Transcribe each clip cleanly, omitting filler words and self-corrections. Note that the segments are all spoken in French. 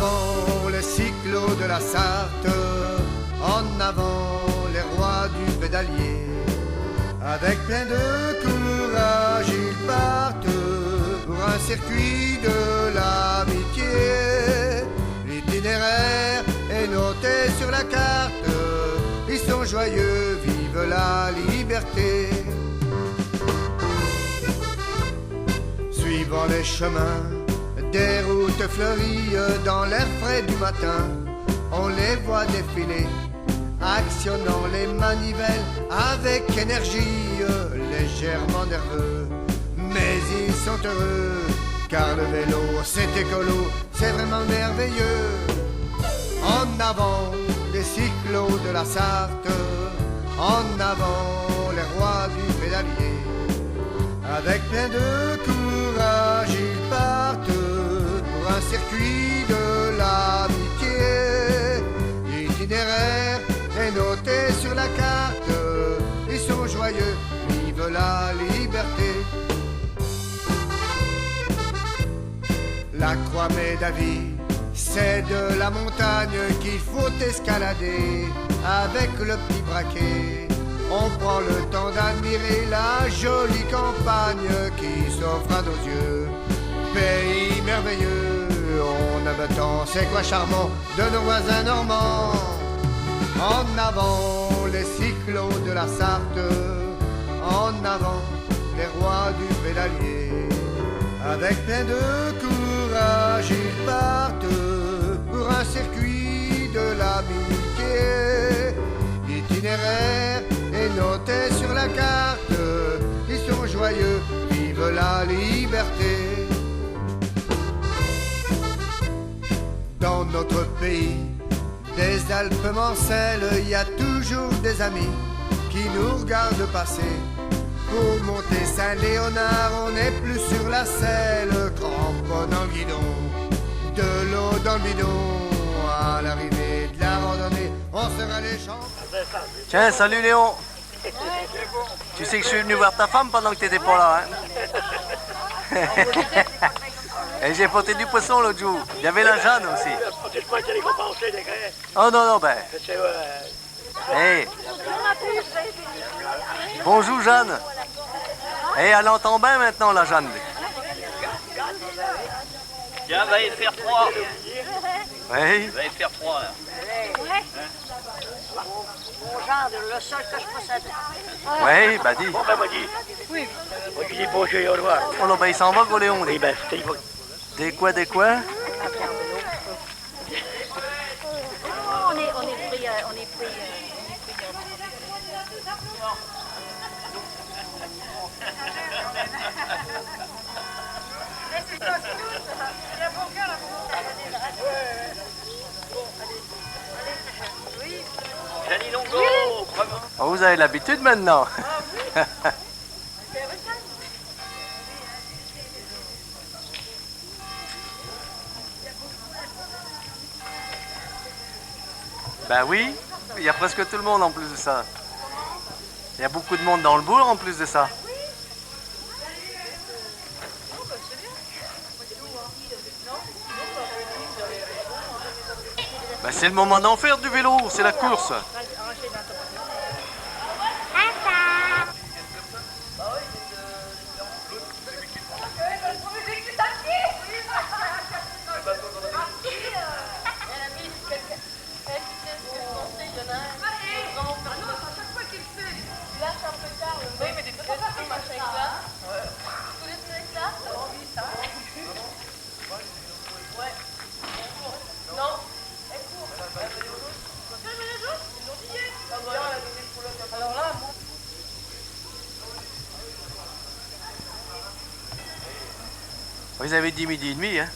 avant les cyclos de la Sarthe, en avant les rois du pédalier. Avec plein de courage, ils partent pour un circuit de l'amitié. L'itinéraire est noté sur la carte, ils sont joyeux, vive la liberté. Suivant les chemins des routes fleuries dans l'air frais du matin, on les voit défiler, actionnant les manivelles avec énergie, légèrement nerveux, mais ils sont heureux, car le vélo c'est écolo, c'est vraiment merveilleux. En avant les cyclos de la Sarthe, en avant les rois du pédalier. Avec plein de courage, ils partent pour un circuit de l'amitié. L'itinéraire est noté sur la carte, ils sont joyeux, vive la liberté. La Croix-Médavie, c'est de la montagne qu'il faut escalader avec le petit braquet. On prend le temps d'admirer la jolie campagne qui s'offre à nos yeux. Pays merveilleux, on aime tant, c'est quoi charmant de nos voisins normands. En avant les cyclos de la Sarthe, en avant les rois du pédalier. Avec plein de courage, ils partent pour un circuit de l'amitié. L'itinéraire est noté sur la carte, ils sont joyeux, vive la liberté. Dans notre pays, des Alpes-Mancelles, il y a toujours des amis qui nous regardent passer. Pour monter Saint-Léonard, on n'est plus sur la selle, crampons dans le guidon, de l'eau dans le bidon. À l'arrivée de la randonnée, on sera les champs. Tiens, salut Léon. Tu sais que je suis venu voir ta femme pendant que tu n'étais pas là, hein? Et j'ai porté du poisson l'autre jour. Il y avait la Jeanne aussi. Oh non, non, ben. Hey. Bonjour Jeanne. Et elle entend bien maintenant la Jeanne. Tiens, va y faire froid. Oui. Va y faire froid là. Mon genre, le seul que je possède. Oui, bah dis. Bon ben moi dis. Oui. Moi je dis bonjour, au revoir. Oh là, ben il s'en va, gros Léon. Oui ben c'était bon. Des quoi, des quoi? On est pris. Janine Longo, Oh, vous avez l'habitude maintenant. Ben oui, il y a presque tout le monde en plus de ça. Il y a beaucoup de monde dans le bourg en plus de ça. Ben c'est le moment d'en faire du vélo, c'est la course. Vous avez dit midi et demi, hein?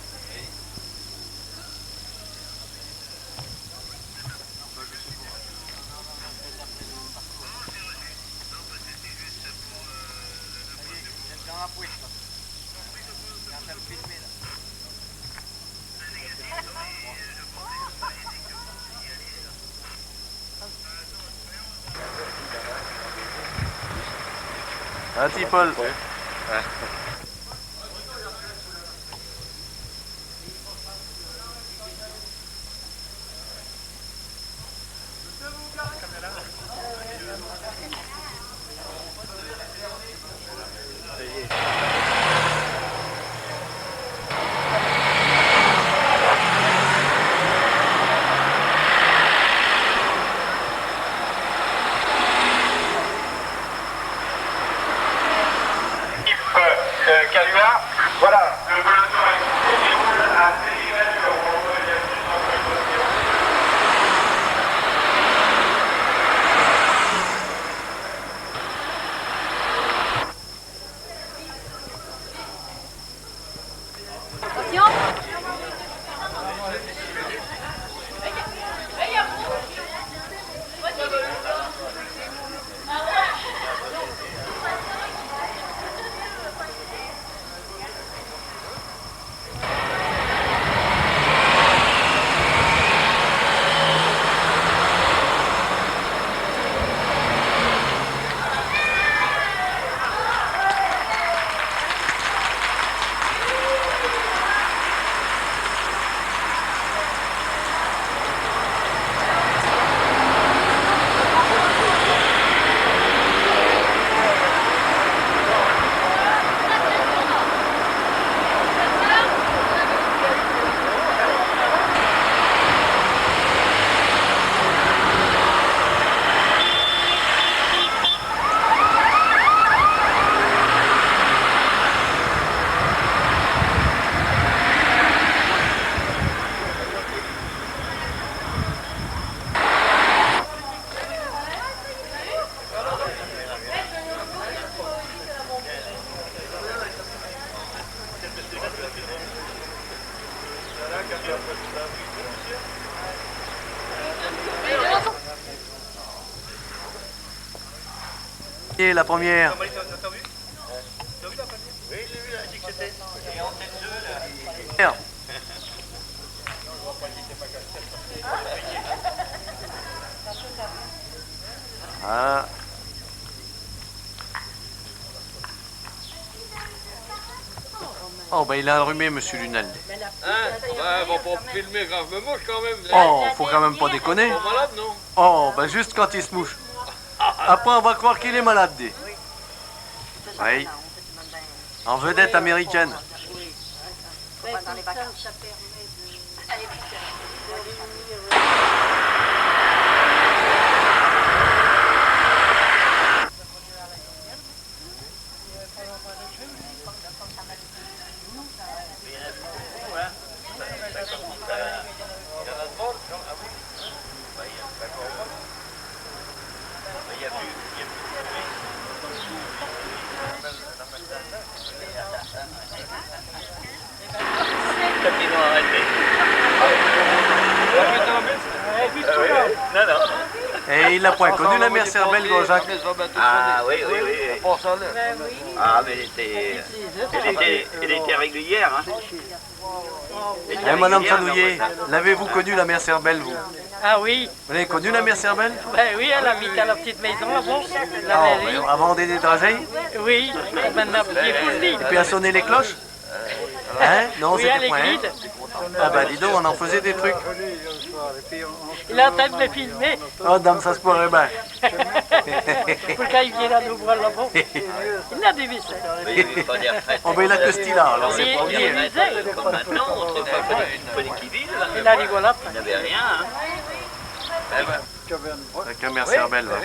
Un petit Paul. Et la première. Ah. Oh, ben il a enrhumé, monsieur Lunel. Hein? Ouais, va pas filmer quand je me mouche quand même. Oh, faut quand même pas déconner. Pas malade, non? Oh, ben juste quand il se mouche. Après, on va croire qu'il est malade. Dit. Oui. En vedette américaine. Dans les vacances, ça permet de... Non, non. Et il n'a point connu la mère Cerbelle, Jacques. Ah oui, oui, oui. Ah, mais elle était régulière. Hein. Eh, madame Sanouillet, l'avez-vous connu la mère Cerbelle, vous? Ah oui, Vous l'avez connue la mère Cerbelle? ben oui, elle habite à la petite maison là-bas, la Oh, mairie. ben, avant des dragées? Oui, maintenant, j'ai tout dit. Et puis à sonner les cloches? Hein? Non, Oui, à c'était point. Hein? l'église. Ah bah dis donc, on en faisait des trucs. Il est en train de me filmer Oh, dame, ça se pourrait bien. pour quand il vient nous voir là-bas. Il a des vis. Oui, oui, pas dire fête. Oh, ben il a que ce style-là, alors c'est pas Il bien. est Comme maintenant, on ne fait pas des qui-vive. Il la rigolade. Il n'avait rien. Hein. Avec la mère Cerbelle, là.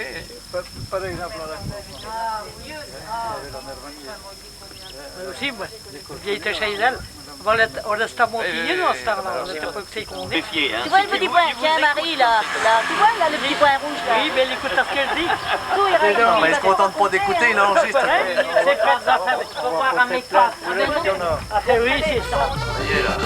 Aussi, moi, il était chez elle. On restait à Montigny dans ce temps-là. On n'était pas que qu'on est. Méfier, hein. Tu vois le petit point, tiens Marie là, tu vois là le petit point rouge là. Oui, mais elle écoute ce que je dis. Tout est réglé. Non, mais il se contente pas d'écouter, il enregistre. Hein? C'est près des affaires. Faut pas ramener ça. Ah ben oui, c'est ça. Ça y est, là.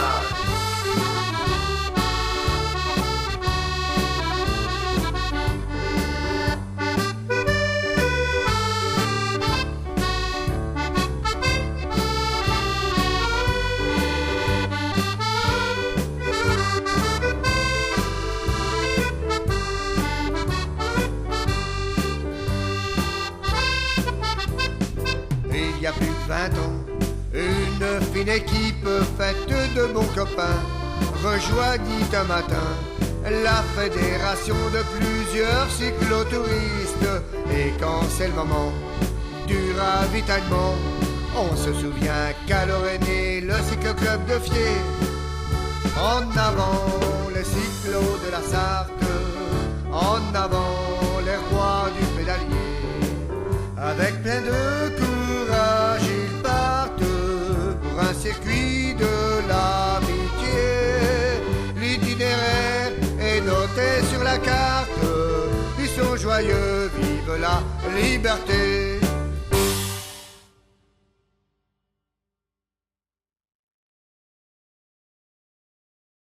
Il y a plus de 20 ans, une fine équipe faite de bons copains rejoignit un matin la fédération de plusieurs cyclotouristes. Et quand c'est le moment du ravitaillement, on se souvient qu'alors est né le cycloclub de Fier. En avant les cyclos de la Sarthe, en avant les rois du pédalier. Avec plein de courage, ils partent pour un circuit de l'amitié. L'itinéraire est noté sur la carte, ils sont joyeux, vive la liberté.